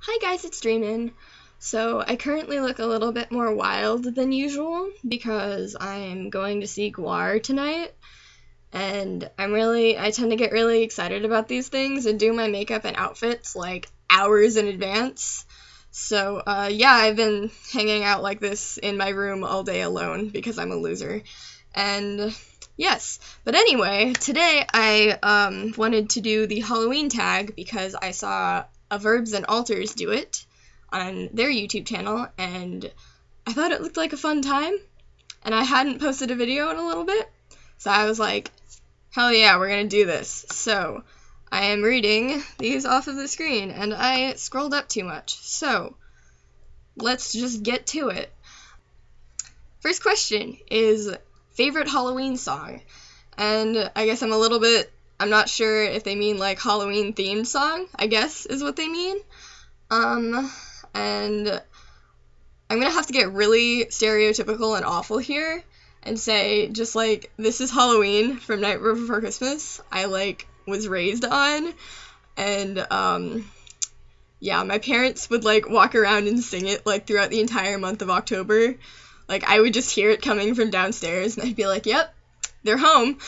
Hi guys, it's Dreamin'. So I currently look a little bit more wild than usual because I'm going to see GWAR tonight, and I tend to get really excited about these things and do my makeup and outfits like hours in advance. So yeah, I've been hanging out like this in my room all day alone because I'm a loser. And yes, but anyway, today I wanted to do the Halloween tag because I saw Verbs and Alters do it on their YouTube channel, and I thought it looked like a fun time, and I hadn't posted a video in a little bit, so I was like, hell yeah, we're gonna do this. So I am reading these off of the screen, and I scrolled up too much, so let's just get to it. First question is favorite Halloween song, and I guess I'm not sure if they mean like Halloween themed song, I guess is what they mean. And I'm gonna have to get really stereotypical and awful here and say just like This Is Halloween from Nightmare Before Christmas, I like was raised on, and yeah, my parents would like walk around and sing it like throughout the entire month of October. Like I would just hear it coming from downstairs and I'd be like, yep, they're home.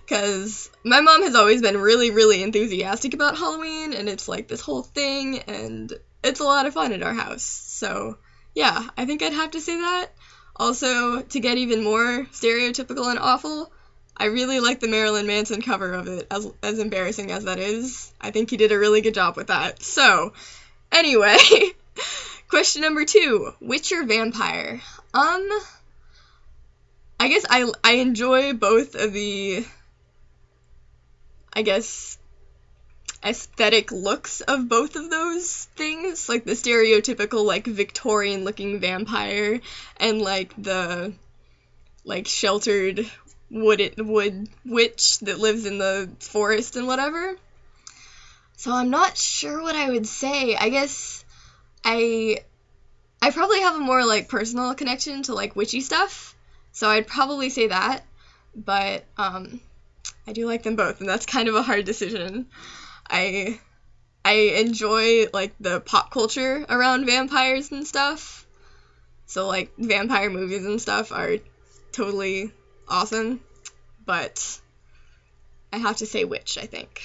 Because my mom has always been really, really enthusiastic about Halloween, and it's like this whole thing, and it's a lot of fun at our house. So, yeah, I think I'd have to say that. Also, to get even more stereotypical and awful, I really like the Marilyn Manson cover of it, as embarrassing as that is. I think he did a really good job with that. So, anyway, question number 2, witch or vampire? I guess I enjoy both of the aesthetic looks of both of those things, like the stereotypical, like, Victorian-looking vampire, and, like, the, like, sheltered wood witch that lives in the forest and whatever. So I'm not sure what I would say. I guess I probably have a more, like, personal connection to, like, witchy stuff, so I'd probably say that, but, I do like them both, and that's kind of a hard decision. I enjoy, like, the pop culture around vampires and stuff. So, like, vampire movies and stuff are totally awesome. But I have to say witch, I think.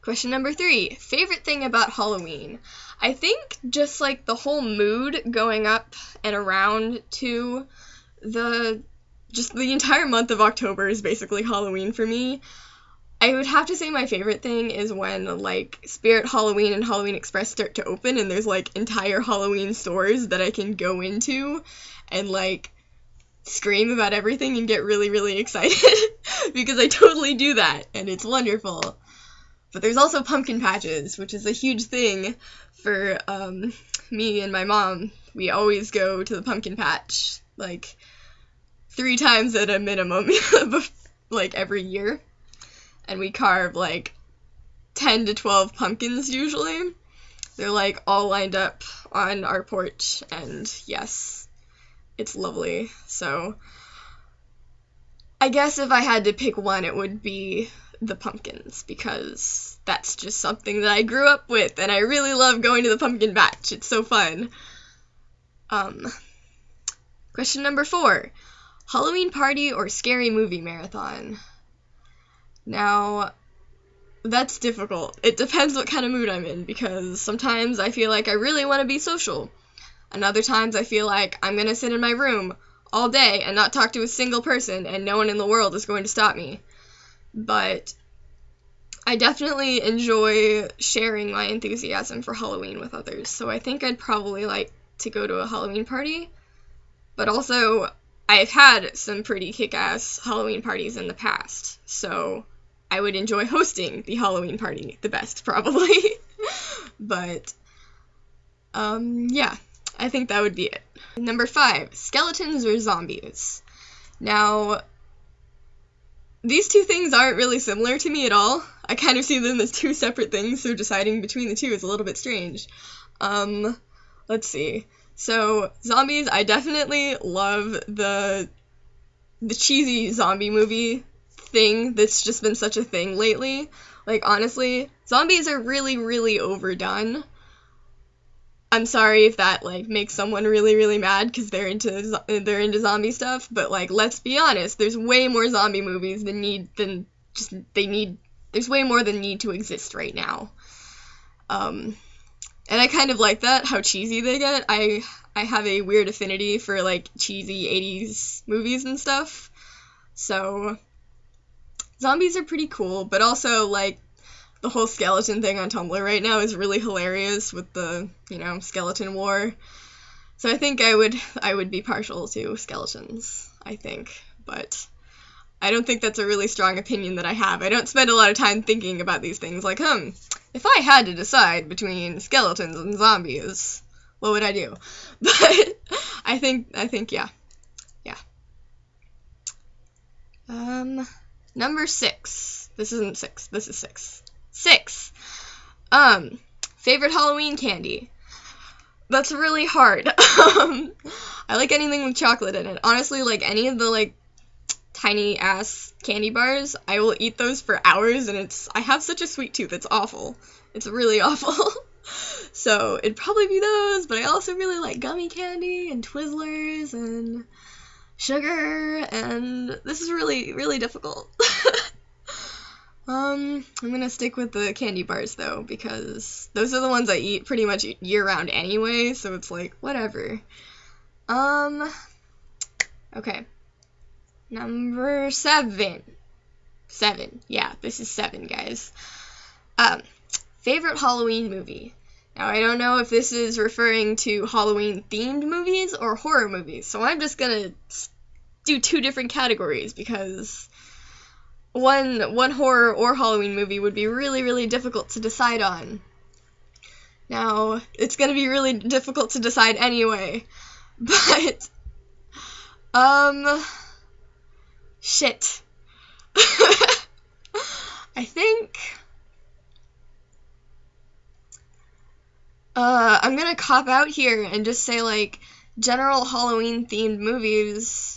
Question number 3. Favorite thing about Halloween? I think just, like, the whole mood going up and around to the entire month of October is basically Halloween for me. I would have to say my favorite thing is when, like, Spirit Halloween and Halloween Express start to open and there's, like, entire Halloween stores that I can go into and, like, scream about everything and get really, really excited because I totally do that and it's wonderful. But there's also pumpkin patches, which is a huge thing for me and my mom. We always go to the pumpkin patch, like, 3 times at a minimum, like, every year. And we carve, like, 10 to 12 pumpkins, usually. They're, like, all lined up on our porch, and yes, it's lovely. So, I guess if I had to pick one, it would be the pumpkins, because that's just something that I grew up with, and I really love going to the pumpkin patch. It's so fun. Question number 4. Halloween party or scary movie marathon? Now, that's difficult. It depends what kind of mood I'm in, because sometimes I feel like I really want to be social, and other times I feel like I'm going to sit in my room all day and not talk to a single person, and no one in the world is going to stop me. But I definitely enjoy sharing my enthusiasm for Halloween with others, so I think I'd probably like to go to a Halloween party, but also I've had some pretty kick-ass Halloween parties in the past, so I would enjoy hosting the Halloween party the best, probably. But, yeah, I think that would be it. Number 5, skeletons or zombies? Now, these two things aren't really similar to me at all. I kind of see them as two separate things, so deciding between the two is a little bit strange. Let's see. So, zombies, I definitely love the cheesy zombie movie thing that's just been such a thing lately. Like, honestly, Zombies are really, really overdone. I'm sorry if that, like, makes someone really, really mad because they're into zombie stuff, but, like, let's be honest, there's way more zombie movies there's way more than need to exist right now. And I kind of like that, how cheesy they get. I have a weird affinity for, like, cheesy 80s movies and stuff, so zombies are pretty cool, but also, like, the whole skeleton thing on Tumblr right now is really hilarious with the, skeleton war. So I think I would be partial to skeletons, I think. But I don't think that's a really strong opinion that I have. I don't spend a lot of time thinking about these things like, if I had to decide between skeletons and zombies, what would I do? But I think yeah. Yeah. Number 6. This isn't 6. This is 6. 6. Favorite Halloween candy. That's really hard. I like anything with chocolate in it. Honestly, like any of the like tiny ass candy bars, I will eat those for hours, and I have such a sweet tooth. It's awful. It's really awful. So it'd probably be those, but I also really like gummy candy and Twizzlers and sugar, and this is really, really difficult. I'm gonna stick with the candy bars, though, because those are the ones I eat pretty much year-round anyway, so it's like, whatever. Okay. Number 7. 7. Yeah, this is 7, guys. Favorite Halloween movie. Now, I don't know if this is referring to Halloween-themed movies or horror movies, so I'm just gonna do 2 different categories, because one horror or Halloween movie would be really, really difficult to decide on. Now, it's gonna be really difficult to decide anyway, but, shit. I think, I'm gonna cop out here and just say, like, general Halloween-themed movies.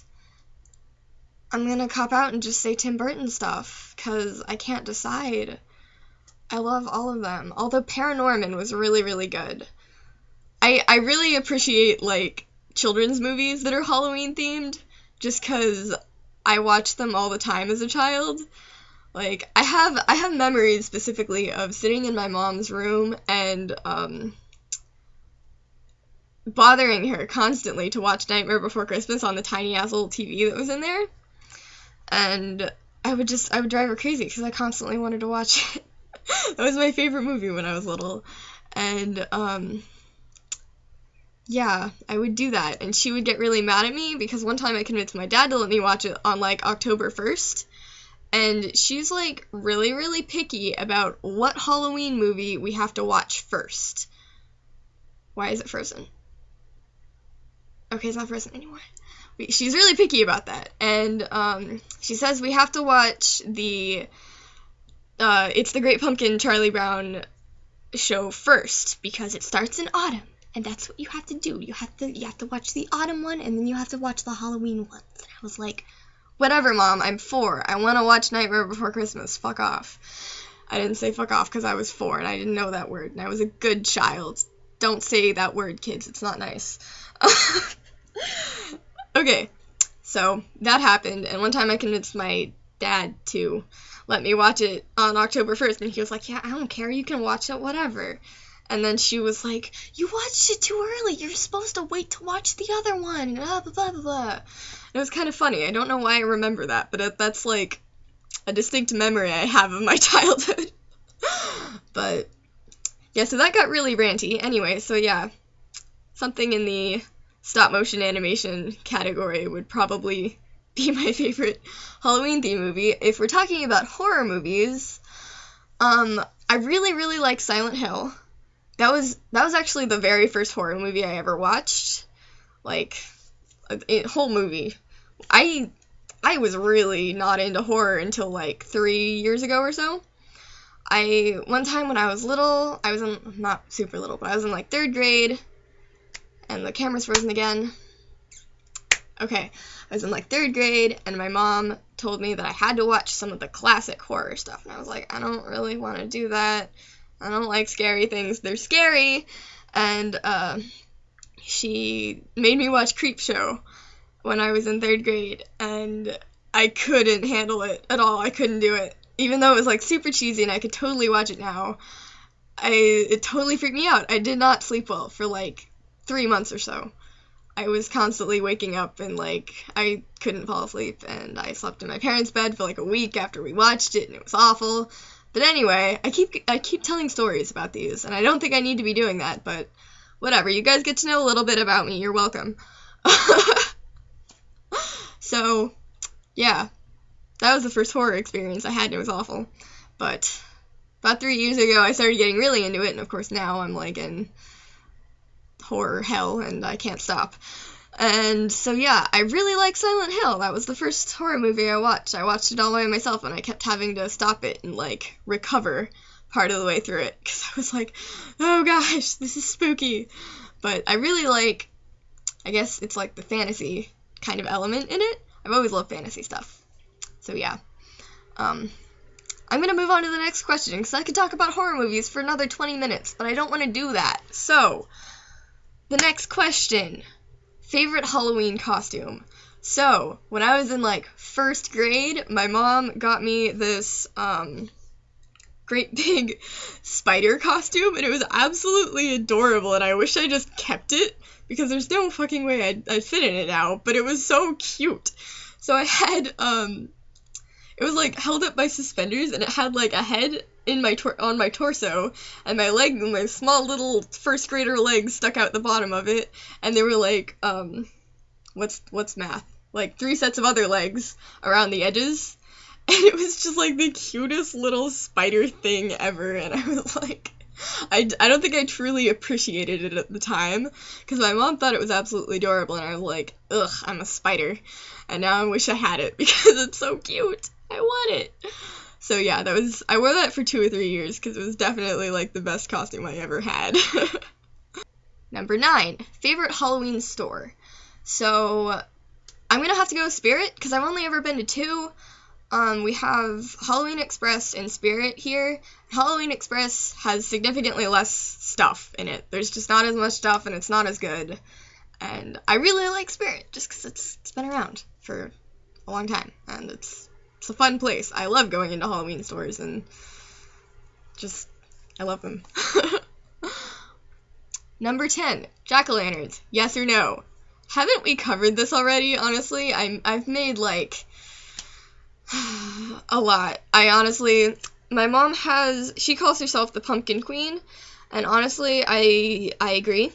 I'm gonna cop out and just say Tim Burton stuff, because I can't decide. I love all of them. Although Paranorman was really, really good. I really appreciate, like, children's movies that are Halloween-themed, just because I watched them all the time as a child. Like, I have memories specifically of sitting in my mom's room and, bothering her constantly to watch Nightmare Before Christmas on the tiny-ass little TV that was in there. And I would drive her crazy because I constantly wanted to watch it. That was my favorite movie when I was little. And, yeah, I would do that. And she would get really mad at me because one time I convinced my dad to let me watch it on, like, October 1st. And she's, like, really, really picky about what Halloween movie we have to watch first. Why is it frozen? Okay, it's not frozen anymore. She's really picky about that, and she says we have to watch the It's the Great Pumpkin Charlie Brown show first, because it starts in autumn, and that's what you have to do. You have to watch the autumn one, and then you have to watch the Halloween ones. And I was like, whatever, Mom, I'm 4. I want to watch Nightmare Before Christmas. Fuck off. I didn't say fuck off because I was 4, and I didn't know that word, and I was a good child. Don't say that word, kids. It's not nice. Okay, so that happened, and one time I convinced my dad to let me watch it on October 1st, and he was like, yeah, I don't care, you can watch it, whatever. And then she was like, you watched it too early, you're supposed to wait to watch the other one, and blah, blah, blah, blah, blah. It was kind of funny. I don't know why I remember that, but that's, like, a distinct memory I have of my childhood. But, yeah, so that got really ranty. Anyway, so yeah, something in the stop-motion animation category would probably be my favorite Halloween-themed movie. If we're talking about horror movies, I really, really like Silent Hill. That was actually the very first horror movie I ever watched. Like, a whole movie. I was really not into horror until, like, 3 years ago or so. One time when I was little, I was in, not super little, but I was in, like, 3rd grade, and the camera's frozen again. Okay, I was in like 3rd grade, and my mom told me that I had to watch some of the classic horror stuff, and I was like, I don't really want to do that. I don't like scary things. They're scary. And she made me watch Creepshow when I was in 3rd grade, and I couldn't handle it at all. I couldn't do it. Even though it was like super cheesy and I could totally watch it now, it totally freaked me out. I did not sleep well for like 3 months or so. I was constantly waking up and like I couldn't fall asleep, and I slept in my parents' bed for like a week after we watched it, and it was awful. But anyway, I keep telling stories about these, and I don't think I need to be doing that, but whatever. You guys get to know a little bit about me. You're welcome. So, yeah. That was the first horror experience I had, and it was awful. But about 3 years ago, I started getting really into it, and of course now I'm like in horror hell, and I can't stop. And so yeah, I really like Silent Hill. That was the first horror movie I watched. I watched it all by myself, and I kept having to stop it and like recover part of the way through it, because I was like, oh gosh, this is spooky. But I really like, I guess it's like the fantasy kind of element in it. I've always loved fantasy stuff. So yeah. I'm gonna move on to the next question, because I could talk about horror movies for another 20 minutes, but I don't want to do that. So, the next question. Favorite Halloween costume. So, when I was in like 1st grade, my mom got me this great big spider costume, and it was absolutely adorable, and I wish I just kept it, because there's no fucking way I'd fit in it now, but it was so cute. So I had, it was like held up by suspenders, and it had like a head in on my torso, and my small little 1st grader legs stuck out the bottom of it, and there were like, what's math? Like 3 sets of other legs around the edges, and it was just like the cutest little spider thing ever, and I was like, I don't think I truly appreciated it at the time, because my mom thought it was absolutely adorable, and I was like, ugh, I'm a spider, and now I wish I had it, because it's so cute. I want it. So yeah, I wore that for 2 or 3 years, because it was definitely like the best costume I ever had. Number 9, favorite Halloween store. So, I'm gonna have to go with Spirit, because I've only ever been to 2. We have Halloween Express and Spirit here. Halloween Express has significantly less stuff in it. There's just not as much stuff, and it's not as good. And I really like Spirit, just because it's been around for a long time, and it's a fun place. I love going into Halloween stores, and just, I love them. Number 10, jack-o'-lanterns. Yes or no? Haven't we covered this already, honestly? I've made, like, a lot. My mom she calls herself the Pumpkin Queen, and honestly, I agree,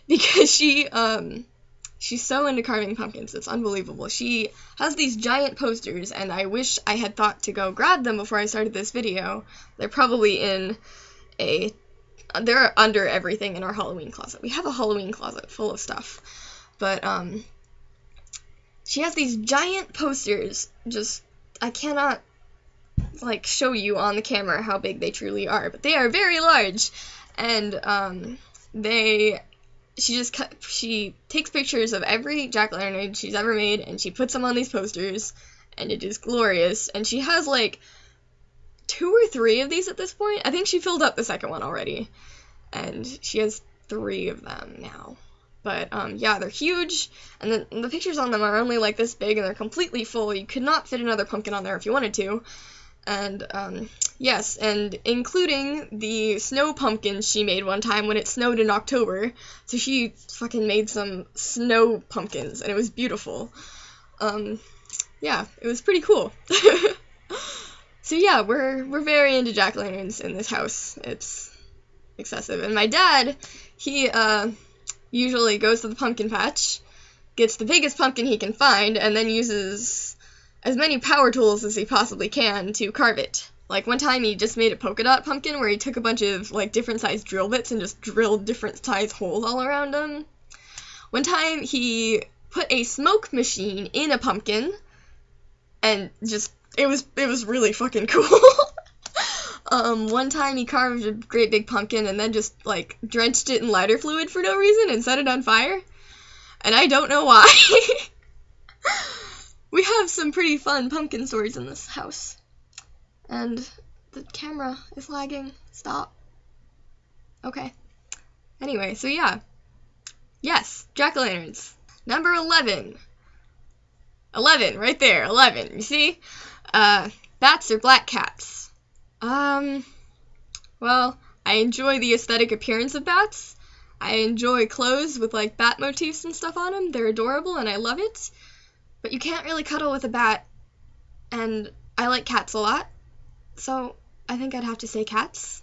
because she's so into carving pumpkins. It's unbelievable. She has these giant posters, and I wish I had thought to go grab them before I started this video. They're probably they're under everything in our Halloween closet. We have a Halloween closet full of stuff. But, she has these giant posters. I cannot, like, show you on the camera how big they truly are, but they are very large. And, she takes pictures of every jack-o'-lantern she's ever made, and she puts them on these posters, and it is glorious. And she has, like, 2 or 3 of these at this point. I think she filled up the second one already, and she has 3 of them now. But, yeah, they're huge, and the pictures on them are only, like, this big, and they're completely full. You could not fit another pumpkin on there if you wanted to. And, yes, and including the snow pumpkins she made one time when it snowed in October. So she fucking made some snow pumpkins, and it was beautiful. Yeah, it was pretty cool. So yeah, we're very into jack-o'-lanterns in this house. It's excessive. And my dad, he, usually goes to the pumpkin patch, gets the biggest pumpkin he can find, and then uses as many power tools as he possibly can to carve it. Like, one time he just made a polka dot pumpkin where he took a bunch of, like, different sized drill bits and just drilled different size holes all around them. One time he put a smoke machine in a pumpkin, and just, it was really fucking cool. One time he carved a great big pumpkin and then just, like, drenched it in lighter fluid for no reason and set it on fire. And I don't know why. We have some pretty fun pumpkin stories in this house. And the camera is lagging. Stop. Okay. Anyway, so yeah. Yes, jack-o'-lanterns. Number 11. 11, right there, 11. You see? Bats or black cats? Well, I enjoy the aesthetic appearance of bats. I enjoy clothes with, like, bat motifs and stuff on them. They're adorable, and I love it. But you can't really cuddle with a bat, and I like cats a lot. So I think I'd have to say cats,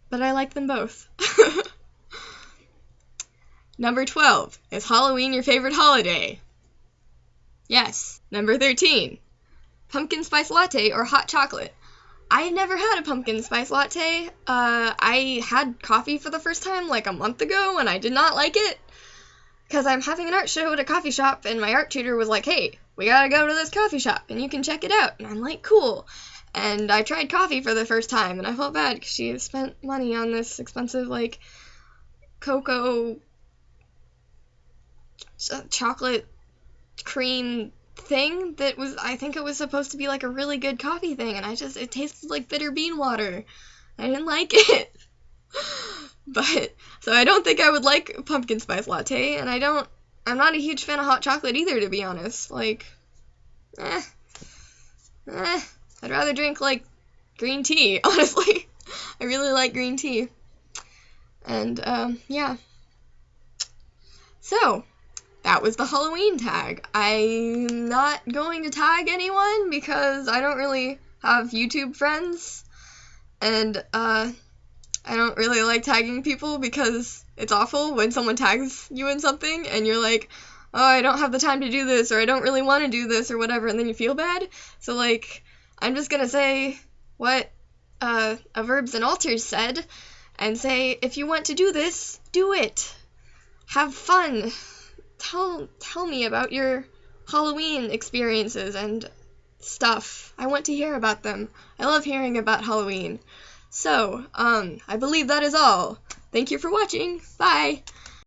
but I like them both. Number 12. Is Halloween your favorite holiday? Yes. Number 13. Pumpkin spice latte or hot chocolate? I've never had a pumpkin spice latte. I had coffee for the first time like a month ago, and I did not like it. Because I'm having an art show at a coffee shop, and my art tutor was like, hey, we gotta go to this coffee shop, and you can check it out. And I'm like, cool. And I tried coffee for the first time, and I felt bad because she spent money on this expensive, like, cocoa chocolate cream thing that was, I think it was supposed to be like a really good coffee thing, and it tasted like bitter bean water. I didn't like it. But, so I don't think I would like pumpkin spice latte, and I'm not a huge fan of hot chocolate either, to be honest. Like, I'd rather drink, like, green tea, honestly. I really like green tea. And, yeah. So, that was the Halloween tag. I'm not going to tag anyone because I don't really have YouTube friends. And, I don't really like tagging people because it's awful when someone tags you in something and you're like, oh, I don't have the time to do this, or I don't really want to do this, or whatever, and then you feel bad. So, like, I'm just gonna say what a Verbs and Alters said, and say, if you want to do this, do it. Have fun. Tell me about your Halloween experiences and stuff. I want to hear about them. I love hearing about Halloween. So, I believe that is all. Thank you for watching. Bye.